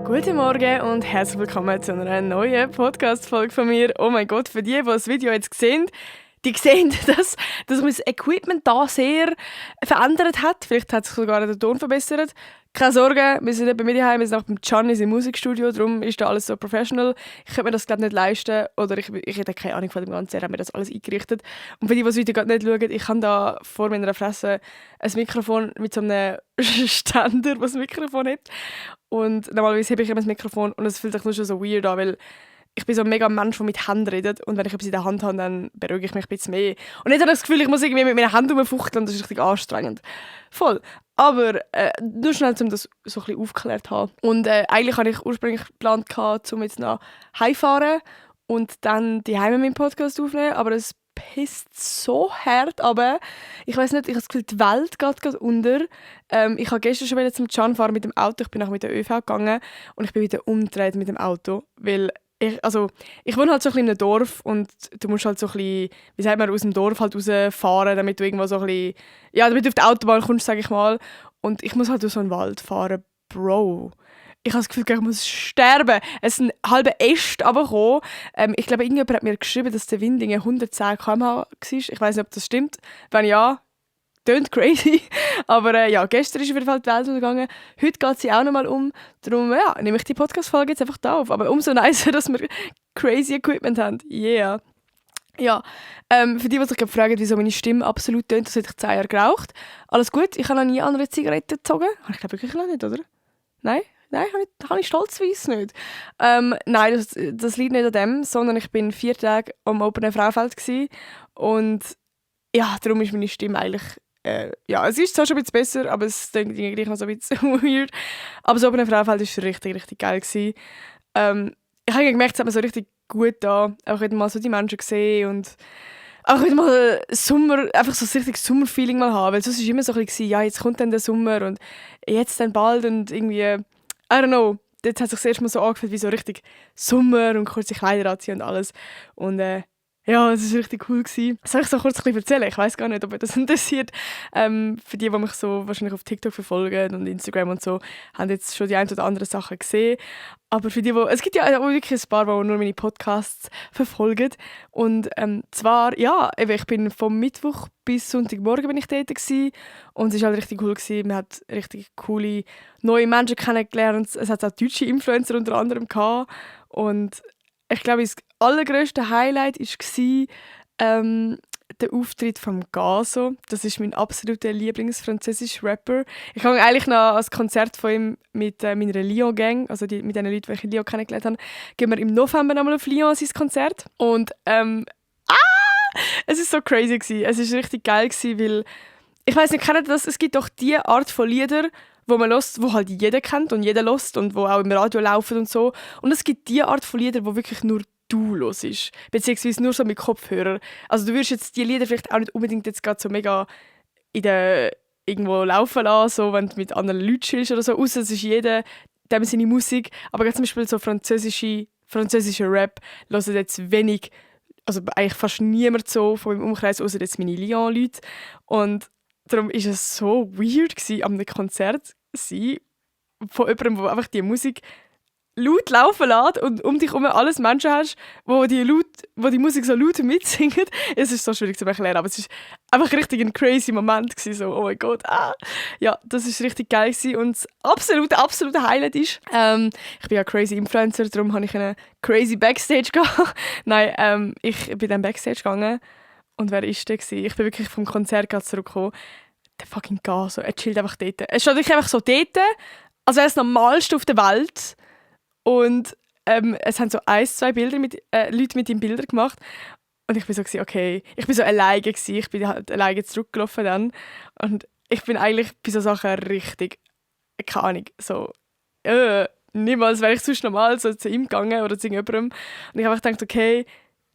Guten Morgen und herzlich willkommen zu einer neuen Podcast-Folge von mir. Oh mein Gott, für die das Video jetzt sehen, die sehen, dass mein Equipment da sehr verändert hat. Vielleicht hat sich sogar der Ton verbessert. Keine Sorge, wir sind nicht bei mir daheim, wir sind auch beim Giannis im Musikstudio, darum ist da alles so professional. Ich könnte mir das glaube nicht leisten oder ich hätte keine Ahnung von dem Ganzen, er hat mir das alles eingerichtet. Und für die das Video gerade nicht schauen, ich habe da vor meiner Fresse ein Mikrofon mit so einem Ständer, das das Mikrofon hat. Und normalerweise habe ich immer das Mikrofon und es fühlt sich nur schon so weird an, weil ich bin so ein mega Mensch, der mit Händen redet und wenn ich etwas in der Hand habe, dann beruhige ich mich ein bisschen mehr. Und nicht habe ich das Gefühl, ich muss irgendwie mit meinen Händen rumfuchteln, das ist richtig anstrengend. Voll. Aber nur schnell, um das so ein bisschen aufgeklärt zu haben. Und eigentlich hatte ich ursprünglich geplant, um jetzt nach Hause zu fahren und dann daheim meinen Podcast aufnehmen, aber es pisst so hart, aber ich weiß nicht, ich habe das Gefühl, die Welt geht gerade unter. Ich habe gestern schon zum Can fahren mit dem Auto, ich bin nachher mit der ÖV gegangen und ich bin wieder umgedreht mit dem Auto, weil ich wohne halt so ein bisschen in einem Dorf und du musst halt so ein bisschen, wie sagt man, aus dem Dorf halt rausfahren, damit du irgendwo so ein bisschen, ja, damit du auf die Autobahn kommst, sage ich mal. Und ich muss halt durch so einen Wald fahren. Bro, ich habe das Gefühl, ich muss sterben. Es sind halbe Äste runtergekommen. Ich glaube, irgendjemand hat mir geschrieben, dass der Wind 110 km/h war. Ich weiß nicht, ob das stimmt. Wenn ja, klingt crazy. Aber ja, gestern ist auf jeden Fall die Welt untergegangen. Heute geht sie auch nochmal um. Darum ja, nehme ich die Podcast-Folge jetzt einfach da auf. Aber umso nicer, dass wir crazy Equipment haben. Yeah. Ja, für die sich fragen, wieso meine Stimme absolut tönt, das hätte ich 10 Jahre geraucht. Alles gut, ich habe noch nie andere Zigaretten gezogen. Habe ich glaube wirklich noch nicht, oder? Nein, habe ich stolzweise nicht. Nein, das liegt nicht an dem, sondern ich bin 4 Tage am Open Air Frauenfeld gsi und ja, darum ist meine Stimme eigentlich ja, es ist zwar schon ein bisschen besser, aber es klingt gleich noch so ein bisschen weird. Aber das Open Air Frauenfeld war richtig, richtig geil gsi. Ich habe gemerkt, es hat mir so richtig gut da, auch wieder mal so die Menschen gesehen und auch wieder mal Sommer, einfach so ein richtiges Sommerfeeling mal haben, weil sonst war es immer so ein bisschen, ja, jetzt kommt dann der Sommer und jetzt dann bald und irgendwie, I don't know, jetzt hat sich das erste Mal so angefühlt wie so richtig Sommer und kurze Kleider anziehen und alles und ja, es war richtig cool. Soll ich so kurz ein bisschen erzählen? Ich weiß gar nicht, ob euch das interessiert. Für die mich so wahrscheinlich auf TikTok verfolgen und Instagram und so, haben jetzt schon die ein oder andere Sachen gesehen. Aber für die, es gibt ja auch wirklich ein paar, die nur meine Podcasts verfolgen. Und zwar, ja, ich bin vom Mittwoch bis Sonntagmorgen bin ich dort gewesen. Und es war halt richtig cool gewesen. Man hat richtig coole neue Menschen kennengelernt. Es hat auch deutsche Influencer unter anderem gehabt. Und ich glaube, das allergrößte Highlight war der Auftritt von Gazo. Das ist mein absoluter Lieblingsfranzösischer Rapper. Ich habe eigentlich noch ein Konzert von ihm mit meiner Lyon-Gang, also mit den Leuten, die ich in Lyon kennengelernt habe, gehen wir im November nochmal auf Lyon sein Konzert. Und es war so crazy gewesen. Es war richtig geil gewesen, weil ich weiß nicht, kennt ihr das? Es gibt doch die Art von Lieder, wo man hört, wo halt jeder kennt und jeder hört und wo auch im Radio laufen und so. Und es gibt die Art von Lieder, wo wirklich nur du hörst, beziehungsweise nur so mit Kopfhörer. Also du würdest jetzt die Lieder vielleicht auch nicht unbedingt jetzt gerade so mega irgendwo laufen lassen, so, wenn du mit anderen Leuten chillst oder so. Ausser es ist jeder dem seine Musik. Aber zum Beispiel so französischer Rap hören jetzt wenig, also eigentlich fast niemand so von meinem Umkreis, außer jetzt meine Lyon-Leute. Und darum war es so weird gewesen, an einem Konzert sein von jemandem, der einfach die Musik laut laufen lässt und um dich herum alles Menschen hast, die Musik so laut mitsingen. Es ist so schwierig zu erklären, aber es war einfach richtig ein crazy Moment gewesen, so, oh mein Gott, Ja, das war richtig geil gewesen. Und das absolute Highlight ist, ich bin ja crazy Influencer, darum habe ich einen crazy Backstage gehabt. Nein, ich bin dann Backstage gegangen und wer ist der gewesen? Ich bin wirklich vom Konzert zurückgekommen. Der fucking Gazo, er chillt einfach dort. Er steht wirklich einfach so dort, als wäre es das Normalste auf der Welt. Und es haben so 2 Bilder mit Leute mit ihm Bilder gemacht. Und ich war so, okay, ich bin so alleine gewesen. Ich bin halt alleine zurückgelaufen dann. Und ich bin eigentlich bei so Sachen richtig, keine Ahnung, so, niemals wäre ich sonst normal so zu ihm gegangen oder zu irgendjemandem. Und ich habe einfach gedacht, okay,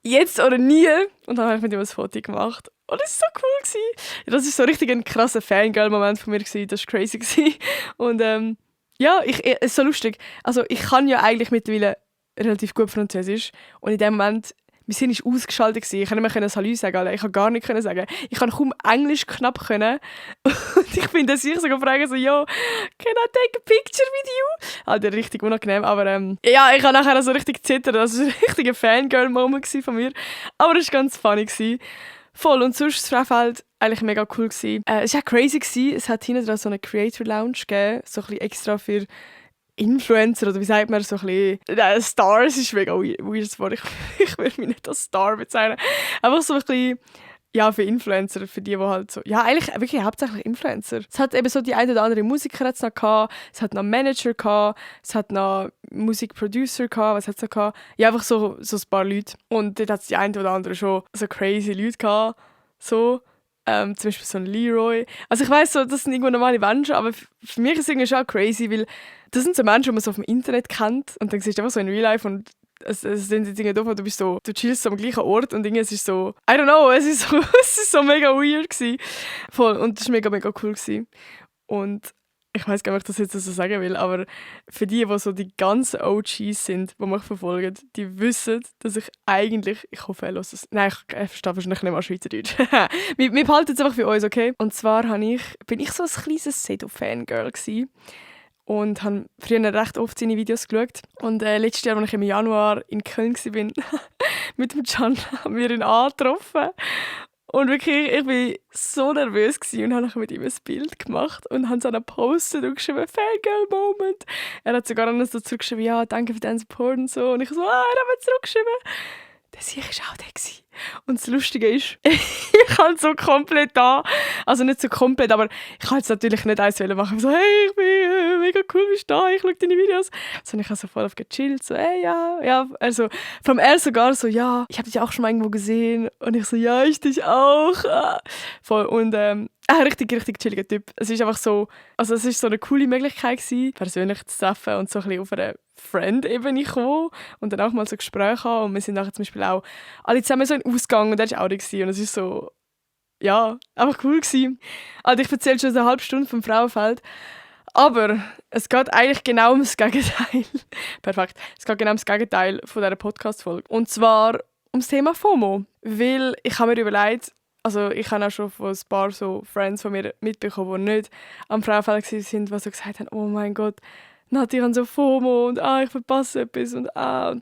jetzt oder nie. Und dann habe ich mit ihm ein Foto gemacht. Und das war so cool gewesen. Ja, das war so richtig ein krasser Fangirl-Moment von mir gewesen. Das war crazy gewesen. Und ja, es ist so lustig. Also ich kann ja eigentlich mittlerweile relativ gut Französisch. Und in dem Moment mein Sinn war ausgeschaltet gewesen. Ich konnte nicht mehr Salü sagen, Alter. Ich konnte gar nicht sagen. Ich konnte kaum Englisch knapp können. Und ich bin dann sich so gefragt, so, yo, can I take a picture with you? Alter, richtig unangenehm. Aber ja, ich habe nachher so richtig gezittert. Das war ein richtiger Fangirl-Moment von mir. Aber das war ganz funny gewesen. Voll. Und sonst das Freifeld eigentlich mega cool gewesen. Es war auch crazy gewesen. Es hat hinten dran so eine Creator Lounge gegeben. So ein bisschen extra für Influencer, oder wie sagt man, so ein bisschen Stars ist mega weirdes Wort. Ich will mich nicht als Star bezeichnen. Einfach so ein bisschen, ja, für Influencer, für die halt so, ja, eigentlich wirklich hauptsächlich Influencer. Es hat eben so die eine oder andere Musiker jetzt noch gehabt, es hat noch Manager gehabt, es hat noch Musikproducer gehabt, was hat es noch gehabt? Ja, einfach so ein paar Leute. Und dort hat es die eine oder andere schon so crazy Leute gehabt, so. Zum Beispiel so ein Leroy. Also ich weiss, so, das sind irgendwo normale Menschen, aber für mich ist es irgendwie schon crazy, weil das sind so Menschen, die man so auf dem Internet kennt und dann siehst du einfach so in Real Life und es sind die Dinge da, du bist so, du chillst so am gleichen Ort und es ist so, I don't know, es ist so mega weird gewesen. Voll, und das war mega, mega cool gewesen. Und ich weiss gar nicht, ob ich das jetzt so sagen will, aber für die so die ganzen OGs sind, die mich verfolgen, die wissen, dass ich eigentlich, ich hoffe, er hört es. Nein, ich verstehe wahrscheinlich nicht mal Schweizerdeutsch. wir behalten es einfach für uns, okay? Und zwar bin ich so ein kleines Sedo-Fangirl gewesen und habe früher recht oft seine Videos geschaut. Und letztes Jahr, als ich im Januar in Köln war, mit dem Can, haben wir ihn angetroffen. Und wirklich, ich war so nervös und habe mit ihm ein Bild gemacht und habe so einen Post und geschrieben, Fangirl-Moment. Er hat sogar noch so zurückgeschrieben, ja, danke für deinen Support und so. Und ich so, er hat mir zurückgeschrieben. Der Sieg war auch der. Und das Lustige ist, ich habe so komplett da, also nicht so komplett, aber ich wollte es natürlich nicht eins machen. So, hey, ich bin mega cool, bist du da, ich schaue deine Videos. Sondern ich habe so voll auf gechillt, so, hey, ja. Also, vom er sogar so, ja, ich habe dich auch schon mal irgendwo gesehen. Und ich so, ja, ich dich auch. Voll, und richtig chilliger Typ. Es ist einfach so, also es ist so eine coole Möglichkeit gewesen, persönlich zu treffen und so ein bisschen auf einer Friend-Ebene kommen und dann auch mal so Gespräche haben. Und wir sind nachher zum Beispiel auch alle zusammen so in den Ausgang und der war auch da gewesen. Und es ist so, ja, einfach cool gewesen. Also ich erzähle schon so eine halbe Stunde vom Frauenfeld. Aber es geht eigentlich genau ums Gegenteil. Perfekt. Es geht genau ums Gegenteil von dieser Podcast-Folge. Und zwar ums Thema FOMO. Weil ich habe mir überlegt, also ich habe auch schon von ein paar so Friends von mir mitbekommen, die nicht am Frauenfeld waren, die so gesagt haben, oh mein Gott, Nati, ich habe so FOMO und ich verpasse etwas und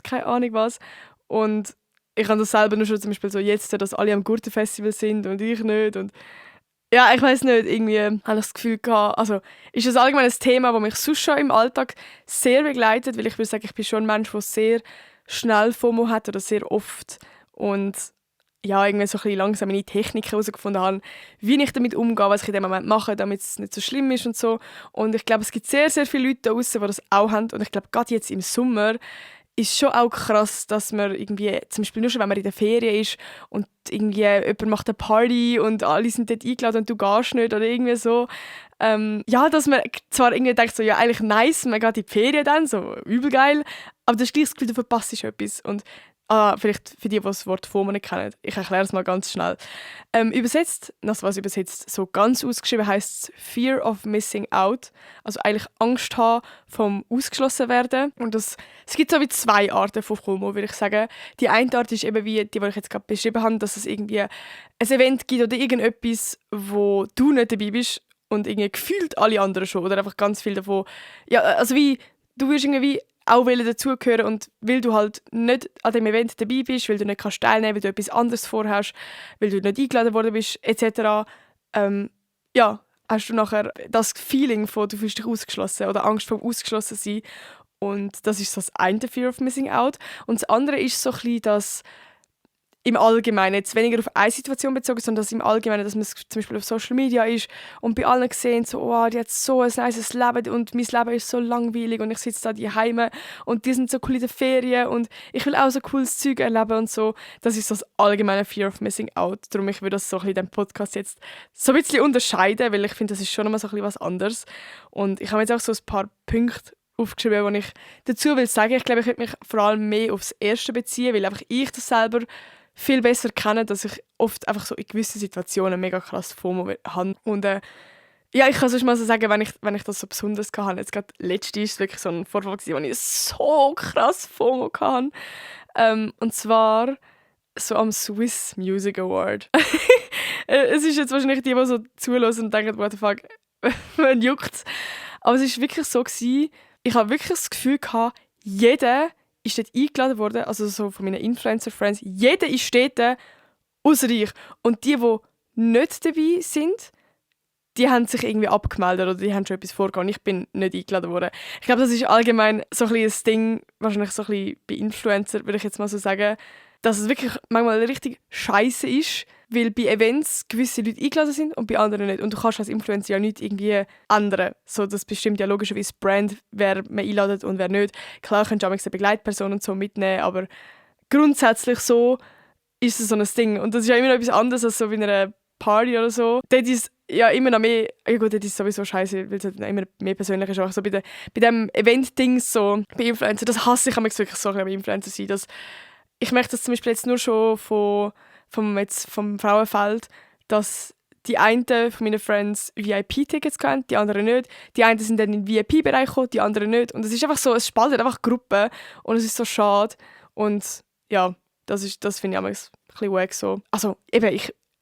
keine Ahnung was. Und ich habe das selber nur schon zum Beispiel so jetzt, dass alle am Gurtenfestival sind und ich nicht. Und ja, ich weiss nicht, irgendwie habe ich das Gefühl gehabt, also ist das allgemein ein Thema, das mich sonst schon im Alltag sehr begleitet, weil ich würde sagen, ich bin schon ein Mensch, der sehr schnell FOMO hat oder sehr oft und ja, irgendwie so ein bisschen langsam meine Techniken herausgefunden habe, wie ich damit umgehe, was ich in dem Moment mache, damit es nicht so schlimm ist und so. Und ich glaube, es gibt sehr, sehr viele Leute da draussen, die das auch haben. Und ich glaube, gerade jetzt im Sommer ist schon auch krass, dass man irgendwie, zum Beispiel nur schon, wenn man in der Ferien ist und irgendwie jemand macht eine Party und alle sind dort eingeladen und du gehst nicht oder irgendwie so. Ja, dass man zwar irgendwie denkt, so, ja, eigentlich nice, man geht in die Ferien dann, so übel geil, aber du hast gleich das Gefühl, du verpasst etwas. Und vielleicht für die das Wort FOMO nicht kennen. Ich erkläre es mal ganz schnell. Übersetzt, so ganz ausgeschrieben heisst es Fear of Missing Out. Also eigentlich Angst haben vom ausgeschlossen werden. Und es gibt so wie zwei Arten von FOMO, würde ich sagen. Die eine Art ist eben wie die ich jetzt gerade beschrieben habe, dass es irgendwie ein Event gibt oder irgendetwas, wo du nicht dabei bist und irgendwie gefühlt alle anderen schon. Oder einfach ganz viel davon. Ja, also wie, du wirst irgendwie auch dazugehören und weil du halt nicht an dem Event dabei bist, weil du nicht kannst teilnehmen, weil du etwas anderes vorhast, weil du nicht eingeladen worden bist, etc., ja, hast du nachher das Feeling von, du fühlst dich ausgeschlossen oder Angst vor ausgeschlossen sein. Und das ist so das eine Fear of Missing Out. Und das andere ist so ein bisschen das im Allgemeinen, jetzt weniger auf eine Situation bezogen, sondern das im Allgemeinen, dass man zum Beispiel auf Social Media ist und bei allen sehen, so, oh, die hat so ein nices Leben und mein Leben ist so langweilig und ich sitze da daheim und die sind so cool in den Ferien und ich will auch so cooles Zeug erleben und so. Das ist so das allgemeine Fear of Missing Out. Darum ich würde das so ein bisschen in diesem Podcast jetzt so ein bisschen unterscheiden, weil ich finde, das ist schon immer so ein bisschen was anderes. Und ich habe jetzt auch so ein paar Punkte aufgeschrieben, die ich dazu will sagen. Ich glaube, ich würde mich vor allem mehr aufs Erste beziehen, weil einfach ich das selber viel besser kenne, dass ich oft einfach so in gewissen Situationen mega krass FOMO habe. Und ja, ich kann sonst mal so sagen, wenn ich das so besonders hatte, jetzt gerade letztens war es wirklich so ein Vorfall, wo ich so krass FOMO hatte. Und zwar so am Swiss Music Award. Es ist jetzt wahrscheinlich die so zulassen und denken, what the fuck, man juckt's. Aber es war wirklich so gewesen, ich habe wirklich das Gefühl gehabt, jeder ist dort eingeladen worden, also so von meinen Influencer-Friends, jeder ist dort, außer ich. Und die nicht dabei sind, die haben sich irgendwie abgemeldet oder die haben schon etwas vorgegangen. Ich bin nicht eingeladen worden. Ich glaube, das ist allgemein so ein Ding, wahrscheinlich so ein bisschen bei Influencer, würde ich jetzt mal so sagen, dass es wirklich manchmal richtig scheiße ist, weil bei Events gewisse Leute eingeladen sind und bei anderen nicht. Und du kannst als Influencer ja nicht irgendwie ändern. So, das bestimmt ja logischerweise Brand, wer man einladet und wer nicht. Klar kannst du auch eine Begleitperson und so mitnehmen, aber grundsätzlich so ist es so ein Ding. Und das ist ja immer noch etwas anderes als so wie in einer Party oder so. Dort ist ja immer noch mehr, ja gut, das ist sowieso scheiße, weil es halt immer mehr persönlich ist. Auch so bei dem Event-Ding so, bei Influencer, das hasse ich wirklich so bei Influencer sein. Ich merke das zum Beispiel jetzt nur schon vom Frauenfeld, dass die einen von meinen Friends VIP-Tickets hatten, die anderen nicht. Die einen sind dann in den VIP-Bereich gekommen, die anderen nicht. Und es ist einfach so, es spaltet einfach Gruppen und es ist so schade. Und ja, das finde ich auch ein bisschen wack so. Also eben,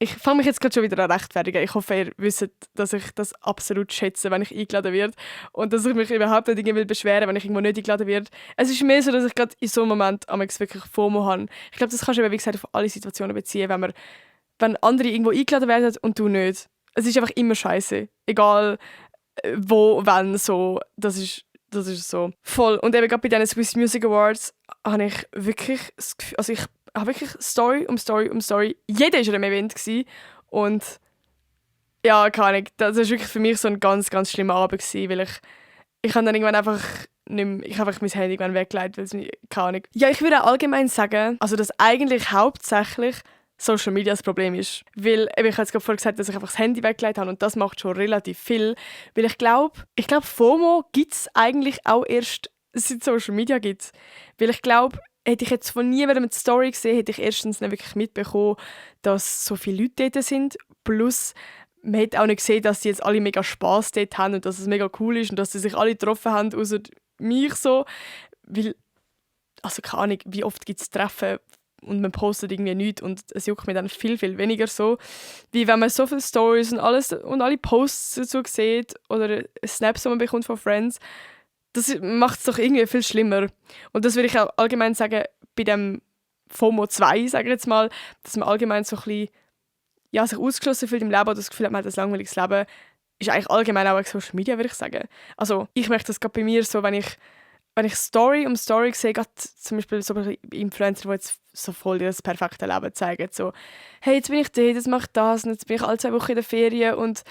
ich fange mich jetzt gerade schon wieder an rechtfertigen. Ich hoffe, ihr wisst, dass ich das absolut schätze, wenn ich eingeladen werde. Und dass ich mich überhaupt nicht irgendwie beschweren will, wenn ich irgendwo nicht eingeladen werde. Es ist mehr so, dass ich gerade in so einem Moment wirklich FOMO habe. Ich glaube, das kannst du eben, wie gesagt, auf alle Situationen beziehen, wenn andere irgendwo eingeladen werden und du nicht. Es ist einfach immer scheiße. Egal wo, wenn, so. Das ist so. Voll. Und eben gerade bei diesen Swiss Music Awards habe ich wirklich das Gefühl, also ich habe wirklich Story um Story um Story. Jeder war an einem Event gewesen. Und ja, keine Ahnung, das war wirklich für mich so ein ganz, ganz schlimmer Abend gewesen, weil ich habe dann irgendwann einfach nicht mehr, ich habe einfach mein Handy irgendwann weggelegt, weil es mir, keine Ahnung. Ja, ich würde allgemein sagen, also dass eigentlich hauptsächlich Social Media das Problem ist. Weil, ich habe jetzt gerade vorhin gesagt, dass ich einfach das Handy weggelegt habe und das macht schon relativ viel. Weil ich glaube, FOMO gibt es eigentlich auch erst, seit es Social Media gibt. Weil ich glaube, hätte ich jetzt von niemandem eine Story gesehen, hätte ich erstens nicht wirklich mitbekommen, dass so viele Leute dort sind. Plus, man hat auch nicht gesehen, dass die jetzt alle mega Spass dort haben und dass es mega cool ist und dass sie sich alle getroffen haben, außer mich so. Weil, also keine Ahnung, wie oft gibt es Treffen und man postet irgendwie nichts und es juckt mir dann viel, viel weniger so, wie wenn man so viele Stories und alles und alle Posts dazu sieht oder Snaps, die man bekommt von Friends. Das macht es doch irgendwie viel schlimmer. Und das würde ich auch allgemein sagen, bei dem FOMO 2, sage ich jetzt mal, dass man allgemein so ein bisschen, ja, sich ausgeschlossen fühlt im Leben oder das Gefühl hat, man hat ein langweiliges Leben, ist eigentlich allgemein auch auf Social Media, würde ich sagen. Also ich merke das gerade bei mir so, wenn ich Story um Story sehe, gerade zum Beispiel so Influencer, die jetzt so voll das perfekte Leben zeigen, so «Hey, jetzt bin ich da, jetzt mache ich das und jetzt bin ich alle 2 Wochen in der Ferien» und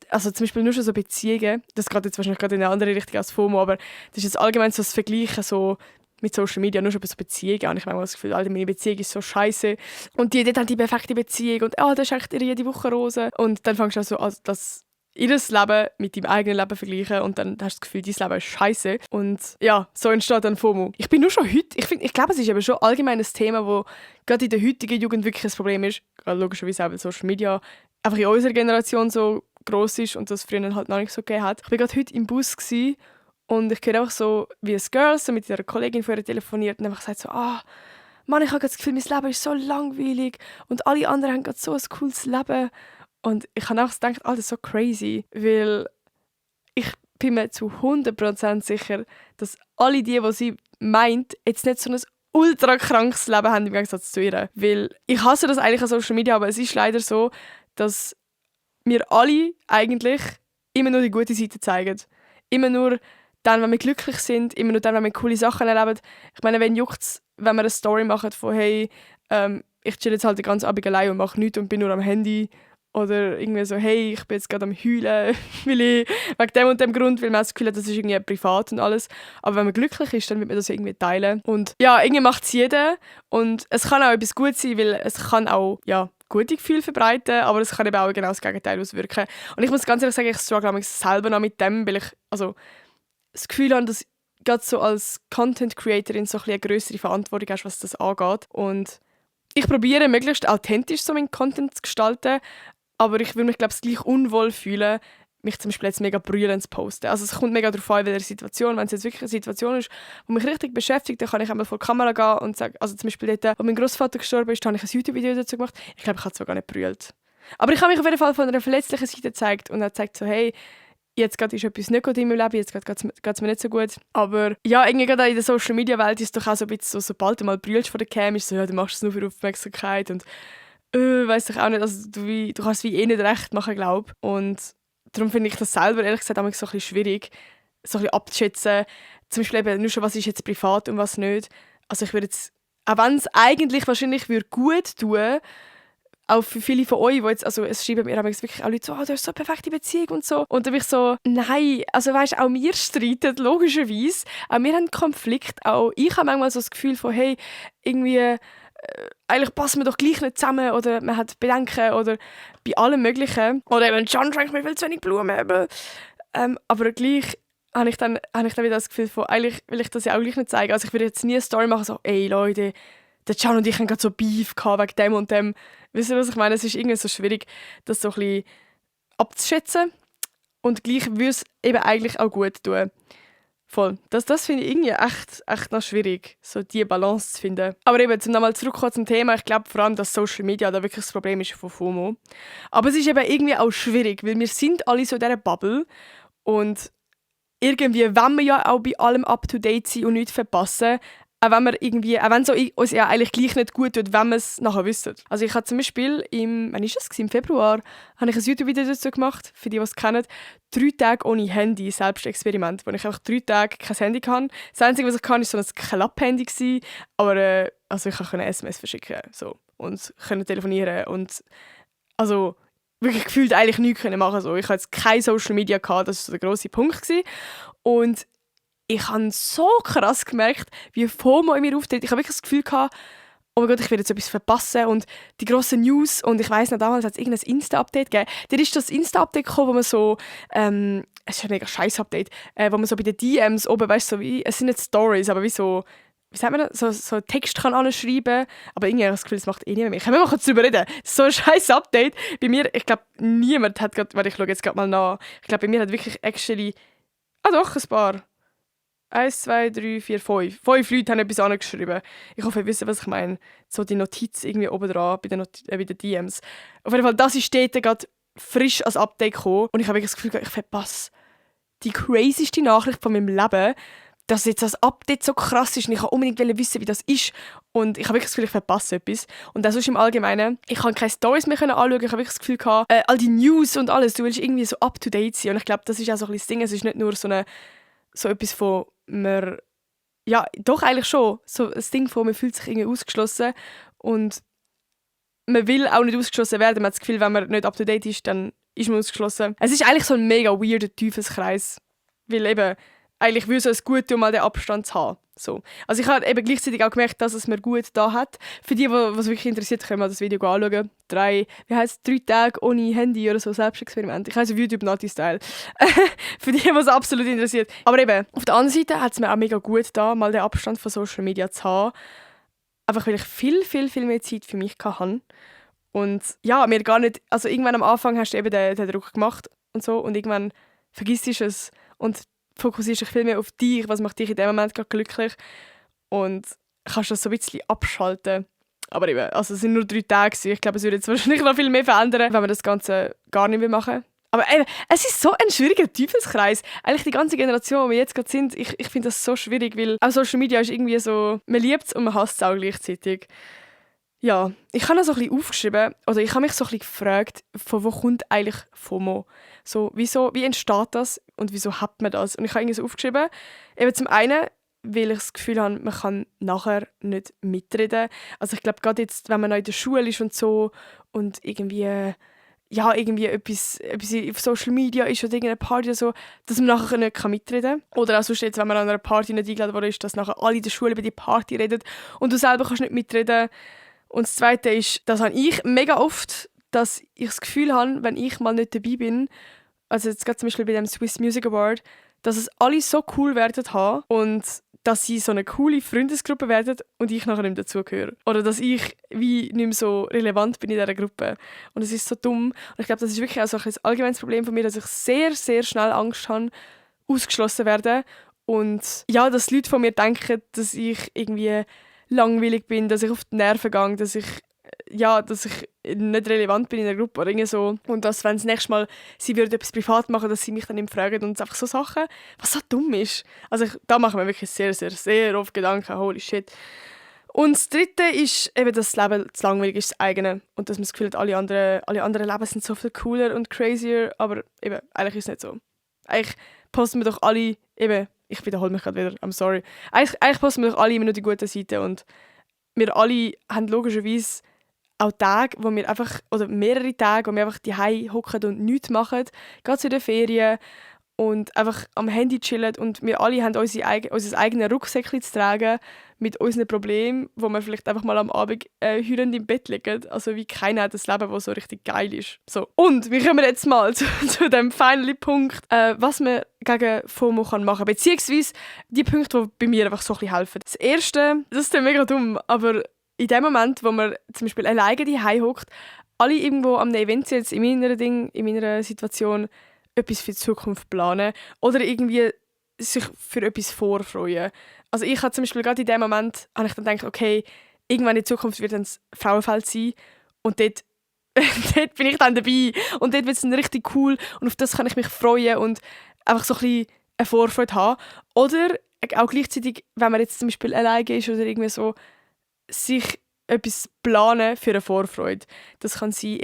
also zum Beispiel nur schon so Beziehungen, das geht jetzt wahrscheinlich gerade in eine andere Richtung als FOMO, aber das ist jetzt allgemein so das Vergleichen so mit Social Media, nur schon bei so Beziehungen und ich habe das Gefühl, Alter, meine Beziehung ist so scheiße und die haben die perfekte Beziehung und das ist echt jede Woche Rose und dann fängst du an so an, das ihr Leben mit deinem eigenen Leben vergleichen und dann hast du das Gefühl, dein Leben ist scheiße. Und ja, so entsteht dann FOMO. Ich bin nur schon heute, ich glaube, es ist aber schon allgemein ein Thema, wo gerade in der heutigen Jugend wirklich ein Problem ist. Logischerweise auch, weil Social Media einfach in unserer Generation so gross ist und das früher halt noch nicht so gegeben hat. Ich war gerade heute im Bus gewesen, und ich höre auch so, wie ein Girl so mit ihrer Kollegin vorher telefoniert und einfach sagt so, Mann, ich habe das Gefühl, mein Leben ist so langweilig und alle anderen haben gerade so ein cooles Leben. Und ich habe auch gedacht, das ist so crazy, weil ich bin mir zu 100% sicher, dass alle die sie meint, jetzt nicht so ein ultra krankes Leben haben im Gegensatz zu ihr. Weil ich hasse das eigentlich an Social Media, aber es ist leider so, dass wir alle eigentlich immer nur die gute Seite zeigen. Immer nur dann, wenn wir glücklich sind, immer nur dann, wenn wir coole Sachen erleben. Ich meine, wenn juckt's, wenn wir eine Story machen von «Hey, ich chill jetzt halt den ganzen Abend allein und mache nichts und bin nur am Handy». Oder irgendwie so, hey, ich bin jetzt gerade am Heulen, weil ich, wegen dem und dem Grund, weil man das Gefühl hat, das ist irgendwie privat und alles. Aber wenn man glücklich ist, dann wird man das irgendwie teilen. Und ja, irgendwie macht es jeder. Und es kann auch etwas gut sein, weil es kann auch, ja, gute Gefühle verbreiten, aber es kann eben auch genau das Gegenteil auswirken. Und ich muss ganz ehrlich sagen, ich struggle mich selber noch mit dem, weil ich das Gefühl habe, dass gerade so als Content-Creatorin so ein bisschen eine grössere Verantwortung hast, was das angeht. Und ich probiere, möglichst authentisch so meinen Content zu gestalten, aber ich würde mich, glaube ich, gleich unwohl fühlen, mich zum Beispiel jetzt mega brüllen zu posten. Also es kommt mega darauf an, in welcher Situation. Wenn es jetzt wirklich eine Situation ist, die mich richtig beschäftigt, dann kann ich einmal vor die Kamera gehen und sagen, also zum Beispiel dort, wo mein Großvater gestorben ist, habe ich ein YouTube-Video dazu gemacht. Ich glaube, ich habe zwar gar nicht brüllt. Aber ich habe mich auf jeden Fall von einer verletzlichen Seite gezeigt und er zeigt so, hey, jetzt gerade ist etwas nicht gut in meinem Leben, jetzt geht es mir nicht so gut. Aber ja, irgendwie gerade in der Social-Media-Welt ist es doch auch so ein bisschen so, sobald du mal brüllst vor der Cam, ist so, ja, du machst es nur für Aufmerksamkeit und weiss ich auch nicht, also du kannst es wie eh nicht recht machen, glaube ich. Und darum finde ich das selber, ehrlich gesagt, auch so ein bisschen schwierig, so ein bisschen abzuschätzen. Zum Beispiel eben nur schon, was ist jetzt privat und was nicht. Also ich würde jetzt, auch wenn es eigentlich wahrscheinlich gut tun, auch für viele von euch, die jetzt, also es schreiben mir wirklich auch Leute so, du hast so eine perfekte Beziehung und so. Und dann bin ich so, nein, also weißt, auch wir streiten, logischerweise. Auch wir haben Konflikt. Auch ich habe manchmal so das Gefühl von, hey, irgendwie, eigentlich passen wir doch gleich nicht zusammen oder man hat Bedenken oder bei allem Möglichen. Oder eben, John schenkt mir viel zu wenig Blumen. Aber gleich habe ich dann wieder das Gefühl von, eigentlich will ich das ja auch gleich nicht zeigen. Also ich würde jetzt nie eine Story machen, so, ey Leute, der Can und ich haben gerade so Beef gehabt wegen dem und dem. Wisst ihr, was ich meine? Es ist irgendwie so schwierig, das so ein bisschen abzuschätzen. Und gleich würde es eben eigentlich auch gut tun. Voll. Das finde ich irgendwie echt noch schwierig, so diese Balance zu finden. Aber eben, um nochmal zurückzukommen zum Thema, ich glaube vor allem, dass Social Media da wirklich das Problem ist von FOMO. Aber es ist eben irgendwie auch schwierig, weil wir sind alle so in dieser Bubble und irgendwie wollen wir ja auch bei allem up-to-date sein und nichts verpassen. Auch wenn es uns ja eigentlich gleich nicht gut tut, wenn wir es nachher wissen. Also ich habe zum Beispiel im Februar, habe ich ein YouTube-Video dazu gemacht, für die, die es kennen, 3 Tage ohne Handy, Selbstexperiment, wo ich einfach 3 Tage kein Handy kann. Das Einzige, was ich kann, ist so ein Klapp-Handy gewesen, aber also ich konnte SMS verschicken so, und konnte telefonieren und also wirklich gefühlt eigentlich nichts machen. So. Ich hatte jetzt kein Social Media gehabt, das war so der grosse Punkt gewesen. Und ich habe so krass gemerkt, wie FOMO in mir auftritt. Ich habe wirklich das Gefühl gehabt, oh mein Gott, ich werde jetzt etwas verpassen und die grossen News und ich weiss noch, damals hat es irgendein Insta-Update gegeben. Da ist das Insta-Update gekommen, wo man so, es ist ein mega scheiß Update, wo man so bei den DMs oben, weißt so wie, es sind nicht Stories, aber wie so, wie sagt man das, so Text kann anschreiben, aber irgendwie habe ich das Gefühl, das macht eh niemand mehr. Können wir mal kurz darüber reden? Das ist so ein scheiß Update. Bei mir, ich glaube, niemand hat gerade, weil ich schaue jetzt gerade mal nach, ich glaube, bei mir hat wirklich actually, doch, ein paar. 1, 2, 3, 4, 5. 5 Leute haben etwas angeschrieben. Ich hoffe, ihr wisst, was ich meine. So die Notiz irgendwie oben dran bei den DMs. Auf jeden Fall, das ist dort gerade frisch als Update gekommen. Und ich habe wirklich das Gefühl, ich verpasse die crazyste Nachricht von meinem Leben, dass jetzt das Update so krass ist und ich wollte unbedingt wissen, wie das ist. Und ich habe wirklich das Gefühl, ich verpasse etwas. Und das ist im Allgemeinen, ich kann keine Storys mehr anschauen. Ich habe wirklich das Gefühl gehabt, all die News und alles, du willst irgendwie so up-to-date sein. Und ich glaube, das ist auch so ein bisschen das Ding. Es ist nicht nur so etwas von man, ja, doch eigentlich schon, so ein Ding von, man fühlt sich irgendwie ausgeschlossen und man will auch nicht ausgeschlossen werden. Man hat das Gefühl, wenn man nicht up-to-date ist, dann ist man ausgeschlossen. Es ist eigentlich so ein mega weirder Teufelskreis, weil eben, eigentlich würde es gut tun, mal den Abstand zu haben. So. Also ich habe eben gleichzeitig auch gemerkt, dass es mir gut da hat. Für die, was wirklich interessiert, können wir das Video anschauen. 3 Tage ohne Handy oder so, Selbstexperiment. Ich heiße auf YouTube Naughty Style. Für die, was absolut interessiert. Aber eben, auf der anderen Seite hat es mir auch mega gut da, mal den Abstand von Social Media zu haben. Einfach weil ich viel, viel, viel mehr Zeit für mich hatte. Und ja, mir gar nicht, also irgendwann am Anfang hast du eben den Druck gemacht und so und irgendwann vergisst du es und fokussierst dich viel mehr auf dich, was macht dich in dem Moment gerade glücklich und kannst das so ein bisschen abschalten. Aber eben, also es sind nur 3 Tage gewesen. Ich glaube, es würde jetzt wahrscheinlich noch viel mehr verändern, wenn wir das Ganze gar nicht mehr machen. Aber eben, es ist so ein schwieriger Teufelskreis. Eigentlich die ganze Generation, die wir jetzt gerade sind, ich finde das so schwierig, weil auch Social Media ist irgendwie so, man liebt es und man hasst es auch gleichzeitig. Ja, ich habe das so ein bisschen aufgeschrieben, oder ich habe mich so ein bisschen gefragt, von wo kommt eigentlich FOMO? So, wie entsteht das und wieso hat man das? Und ich habe irgendwie so aufgeschrieben, eben zum einen, weil ich das Gefühl habe, man kann nachher nicht mitreden. Also ich glaube, gerade jetzt, wenn man noch in der Schule ist und so und irgendwie etwas auf Social Media ist oder irgendeine Party oder so, dass man nachher nicht mitreden kann. Oder auch sonst jetzt, wenn man an einer Party nicht eingeladen wurde, ist, dass nachher alle in der Schule über die Party reden und du selber kannst nicht mitreden. Und das Zweite ist, das habe ich mega oft, dass ich das Gefühl habe, wenn ich mal nicht dabei bin, also jetzt gerade zum Beispiel bei dem Swiss Music Award, dass es alle so cool werden haben und dass sie so eine coole Freundesgruppe werden und ich nachher nicht mehr dazugehöre. Oder dass ich wie nicht mehr so relevant bin in dieser Gruppe. Und es ist so dumm. Und ich glaube, das ist wirklich auch so ein allgemeines Problem von mir, dass ich sehr, sehr schnell Angst habe, ausgeschlossen werden. Und ja, dass Leute von mir denken, dass ich irgendwie langweilig bin, dass ich auf die Nerven gehe, dass ich nicht relevant bin in der Gruppe oder irgendwie so. Und dass, wenn das nächste Mal sie würden etwas privat machen, dass sie mich dann nicht fragen und einfach so Sachen, was so dumm ist. Also da machen wir wirklich sehr, sehr, sehr oft Gedanken, holy shit. Und das Dritte ist eben, dass das Leben zu langweilig ist, das eigene. Und dass man das Gefühl hat, alle anderen Leben sind so viel cooler und crazier, aber eben, eigentlich ist es nicht so. Eigentlich posten wir doch alle, eben, ich wiederhole mich gerade wieder, I'm sorry. Eigentlich posten wir doch alle immer nur die guten Seiten und wir alle haben logischerweise auch Tage, wo wir einfach, oder mehrere Tage, wo wir einfach daheim hocken und nichts machen, gerade zu den Ferien und einfach am Handy chillen und wir alle haben unser eigenes Rucksäckchen zu tragen mit unseren Problemen, wo wir vielleicht einfach mal am Abend heulend im Bett liegen. Also wie keiner hat ein Leben, das so richtig geil ist. So. Und wir kommen jetzt mal zu dem finalen Punkt, was man gegen FOMO machen kann. Beziehungsweise die Punkte, die bei mir einfach so ein bisschen helfen. Das Erste, das ist dann mega dumm, aber in dem Moment, wo man zum Beispiel alleine daheim hockt, alle irgendwo am Event sind, jetzt in meiner Situation, etwas für die Zukunft planen oder irgendwie sich für etwas vorfreuen. Also ich habe zum Beispiel gerade in dem Moment, habe ich dann gedacht, okay, irgendwann in Zukunft wird dann das Frauenfeld sein und dort, dort bin ich dann dabei und dort wird es dann richtig cool und auf das kann ich mich freuen und einfach so ein bisschen eine Vorfreude haben. Oder auch gleichzeitig, wenn man jetzt zum Beispiel alleine ist oder irgendwie so, sich etwas planen für eine Vorfreude. Das kann sein,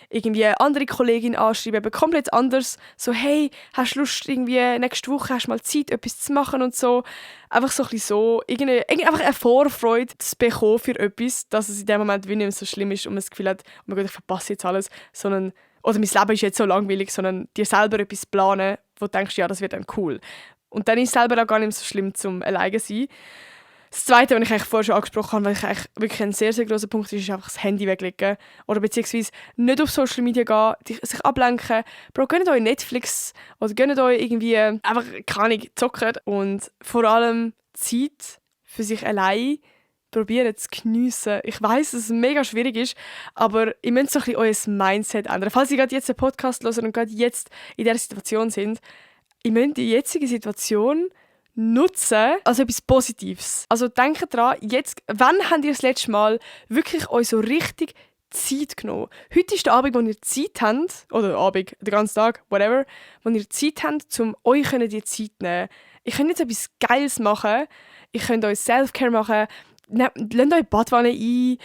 irgendwie eine andere Kollegin anschreiben, aber komplett anders. So, hey, hast du Lust, irgendwie nächste Woche hast du mal Zeit, etwas zu machen und so. Einfach so ein bisschen so, einfach eine Vorfreude zu bekommen für etwas, dass es in dem Moment wie nicht mehr so schlimm ist und man das Gefühl hat, oh mein Gott, ich verpasse jetzt alles, sondern, oder mein Leben ist jetzt so langweilig, sondern dir selber etwas planen, wo du denkst, ja, das wird dann cool. Und dann ist es selber auch gar nicht mehr so schlimm zum alleine sein. Das Zweite, was ich eigentlich vorher schon angesprochen habe, weil ich eigentlich wirklich ein sehr, sehr grosser Punkt ist einfach das Handy weglegen. Oder beziehungsweise nicht auf Social Media gehen, sich ablenken. Bro, gönnt euch Netflix oder gönnt euch irgendwie einfach, keine Ahnung, zocken. Und vor allem Zeit für sich allein probieren zu geniessen. Ich weiss, dass es mega schwierig ist, aber ihr müsst so ein bisschen euer Mindset ändern. Falls ihr gerade jetzt einen Podcast hört und gerade jetzt in dieser Situation sind, ihr müsst die jetzige Situation nutzen als etwas Positives. Also denkt dran, jetzt, wann habt ihr das letzte Mal wirklich euch so richtig Zeit genommen? Heute ist der Abend, wo ihr Zeit habt, oder Abend, den ganzen Tag, whatever, wo ihr Zeit habt, um euch die Zeit zu nehmen. Ihr könnt jetzt etwas Geiles machen, ihr könnt euch Self-Care machen, lasst euch Badwanne ein,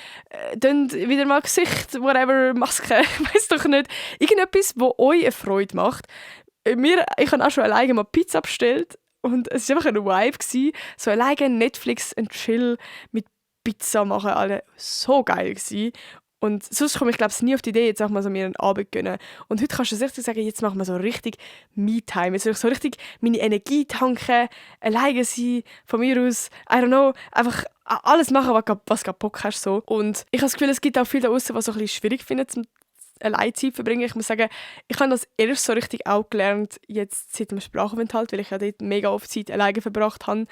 tönt wieder mal Gesicht, whatever, Maske, ich weiss doch nicht. Irgendetwas, das euch eine Freude macht. Ich habe auch schon alleine mal Pizza bestellt und es war einfach ein Vibe gewesen. So alleine Netflix und Chill mit Pizza machen, alle so geil gewesen. Und sonst komme ich glaube ich nie auf die Idee, jetzt auch mal so mir einen Abend gönnen. Und heute kannst du richtig sagen, jetzt machen wir so richtig Me-Time. Jetzt will ich so richtig meine Energie tanken, alleine sein, von mir aus, I don't know, einfach alles machen, was du Bock hast. So. Und ich habe das Gefühl, es gibt auch viele da draussen, die so ein bisschen schwierig finden, zum allein Zeit verbringen. Ich muss sagen, ich habe das erst so richtig auch gelernt, jetzt seit dem Sprachaufenthalt, weil ich ja dort mega oft Zeit alleine verbracht habe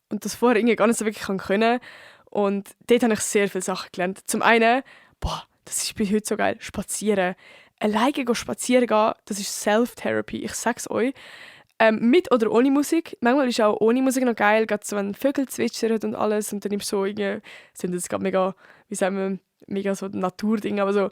und das vorher irgendwie gar nicht so wirklich können. Und dort habe ich sehr viele Sachen gelernt. Zum einen, das ist bis heute so geil, spazieren. Alleine spazieren gehen, das ist Self-Therapy, ich sag's euch. Mit oder ohne Musik. Manchmal ist auch ohne Musik noch geil, gerade so, wenn Vögel zwitschern und alles und dann nimmst du so irgendwie, sind das gerade mega, wie sagen wir, mega so Naturding, aber so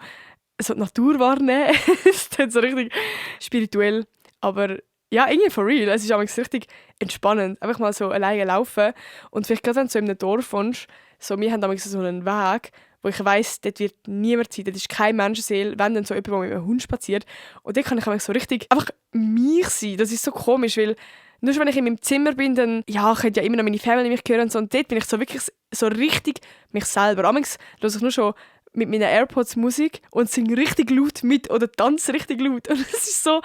die Natur wahrnehmen. Das ist so richtig spirituell. Aber ja, irgendwie for real. Es ist auch richtig entspannend. Einfach mal so alleine laufen. Und vielleicht gerade wenn du so in einem Dorf wohnst, so, wir haben damals so einen Weg, wo ich weiss, dort wird niemand sein, dort ist kein Menschenseele, wenn dann so jemand, der mit einem Hund spaziert. Und dort kann ich so richtig einfach mich sein. Das ist so komisch, weil nur wenn ich in meinem Zimmer bin, dann könnte ja immer noch meine Familie mich hören und so. Und dort bin ich so wirklich so richtig mich selber. Amigs höre ich nur schon mit meinen AirPods Musik und singe richtig laut mit oder tanze richtig laut. Und es ist so,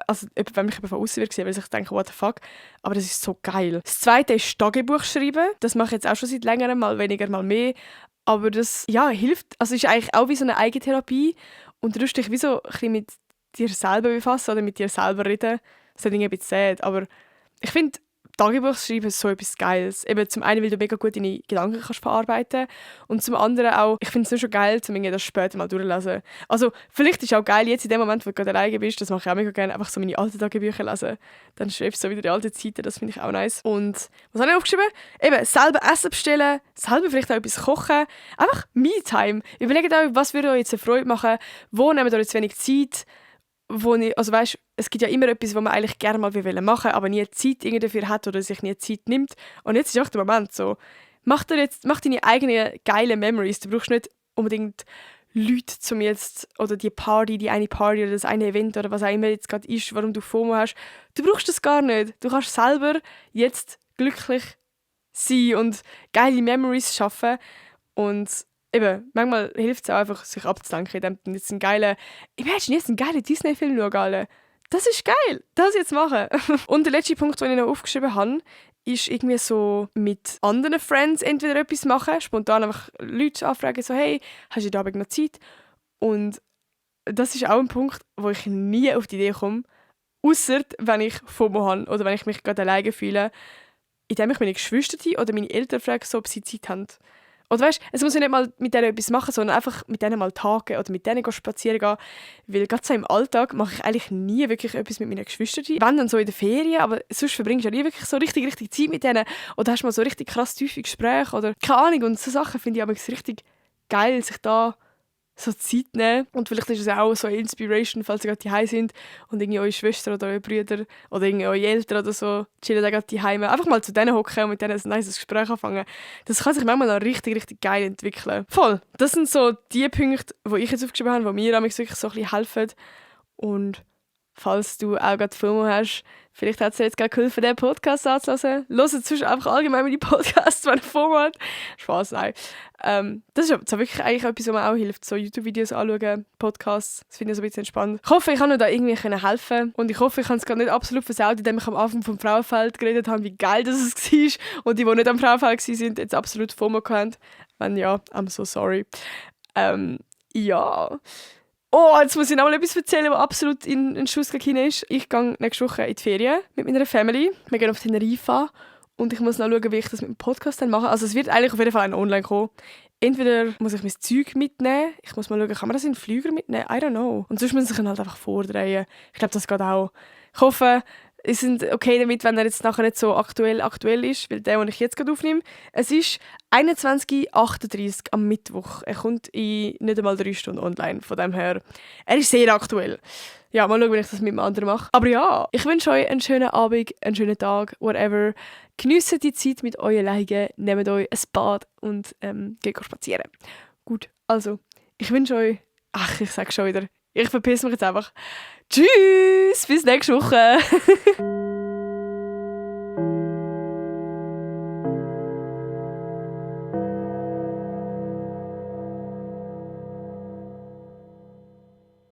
also wenn mich von außen sehen, weil ich denke, what the fuck, aber das ist so geil. Das Zweite ist Tagebuch schreiben. Das mache ich jetzt auch schon seit längerem, mal weniger, mal mehr. Aber das hilft, also ist eigentlich auch wie so eine Eigentherapie und du dich wie so ein bisschen mit dir selber befassen oder mit dir selber reden. Das ist irgendwie ein bisschen sad, aber ich finde, Tagebuchschreiben ist so etwas Geiles. Eben zum einen, weil du mega gut deine Gedanken kannst verarbeiten und zum anderen auch, ich finde es nur schon geil, das später mal durchlesen. Also vielleicht ist es auch geil, jetzt in dem Moment, wo du gerade alleine bist, das mache ich auch mega gerne, einfach so meine alten Tagebücher lesen. Dann schreibst du so wieder die alten Zeiten, das finde ich auch nice. Und was habe ich aufgeschrieben? Eben, selber Essen bestellen, selber vielleicht auch etwas kochen. Einfach Me-Time. Überlegt euch, was würde euch jetzt eine Freude machen, wo nehmt ihr jetzt wenig Zeit, also weißt, es gibt ja immer etwas, was man eigentlich gerne mal machen will, aber nie Zeit dafür hat oder sich nie Zeit nimmt. Und jetzt ist auch der Moment so. Mach deine eigenen geilen Memories. Du brauchst nicht unbedingt Leute zum jetzt, oder die eine Party oder das eine Event oder was auch immer jetzt gerade ist, warum du FOMO hast. Du brauchst das gar nicht. Du kannst selber jetzt glücklich sein und geile Memories schaffen. Und eben, manchmal hilft es auch einfach, sich abzulenken, indem du jetzt einen geilen Disney-Film schauen. Das ist geil, das jetzt machen. Und der letzte Punkt, den ich noch aufgeschrieben habe, ist irgendwie so mit anderen Friends entweder etwas machen, spontan einfach Leute anfragen, so hey, hast du heute Abend noch Zeit? Und das ist auch ein Punkt, wo ich nie auf die Idee komme, ausser wenn ich FOMO habe oder wenn ich mich gerade alleine fühle, indem ich meine Geschwister oder meine Eltern frage, so, ob sie Zeit haben. Oder weißt, es muss ja nicht mal mit denen etwas machen, sondern einfach mit denen mal tagen oder mit denen spazieren gehen. Weil gerade so im Alltag mache ich eigentlich nie wirklich etwas mit meinen Geschwistern. Wenn dann so in der Ferien, aber sonst verbringst du ja nie wirklich so richtig Zeit mit denen. Oder hast mal so richtig krass tiefe Gespräche oder keine Ahnung. Und so Sachen finde ich aber richtig geil, sich da so Zeit nehmen. Und vielleicht ist es auch so eine Inspiration, falls ihr gerade daheim sind und irgendwie eure Schwester oder eure Brüder oder irgendwie eure Eltern oder so chillen da gerade daheim. Einfach mal zu denen hocken und mit denen ein nice Gespräch anfangen. Das kann sich manchmal noch richtig geil entwickeln. Voll! Das sind so die Punkte, die ich jetzt aufgeschrieben habe, die mir wirklich so ein bisschen helfen. Und falls du auch gerade FOMO hast, vielleicht hat es dir jetzt gerade geholfen, diesen Podcast anzuhören. Hört sonst einfach allgemein meine Podcasts, wenn ihr FOMO habt. Spaß, nein. Das ist so wirklich eigentlich etwas, was mir auch hilft. So YouTube-Videos anschauen, Podcasts. Das finde ich so ein bisschen entspannt. Ich hoffe, ich kann euch da irgendwie helfen. Und ich hoffe, ich habe es gerade nicht absolut versaut, indem ich am Anfang vom Frauenfeld geredet habe, wie geil das war. Und die nicht am Frauenfeld waren, jetzt absolut FOMO hatten. Wenn ja, I'm so sorry. Ja. Oh, jetzt muss ich noch mal etwas erzählen, was absolut in den Schuss hinein ist. Ich gehe nächste Woche in die Ferien mit meiner Family. Wir gehen auf Teneriffa und ich muss noch schauen, wie ich das mit dem Podcast dann mache. Also es wird eigentlich auf jeden Fall online kommen. Entweder muss ich mein Zeug mitnehmen, ich muss mal schauen, kann man das in den Flüger mitnehmen? I don't know. Und sonst muss ich ihn halt einfach vordrehen. Ich glaube, das geht auch. Ich hoffe, Sie sind okay damit, wenn er jetzt nachher nicht so aktuell ist, weil der, den ich jetzt gerade aufnehme, es ist 21:38 am Mittwoch. Er kommt in nicht einmal 3 Stunden online, von dem her. Er ist sehr aktuell. Ja, mal schauen, wie ich das mit dem anderen mache. Aber ja, ich wünsche euch einen schönen Abend, einen schönen Tag, whatever. Geniessen die Zeit mit euch alleine, nehmt euch ein Bad und geht spazieren. Gut, also, ich wünsche euch... Ach, ich sage schon wieder. Ich verpiss mich jetzt einfach. Tschüss, bis nächste Woche.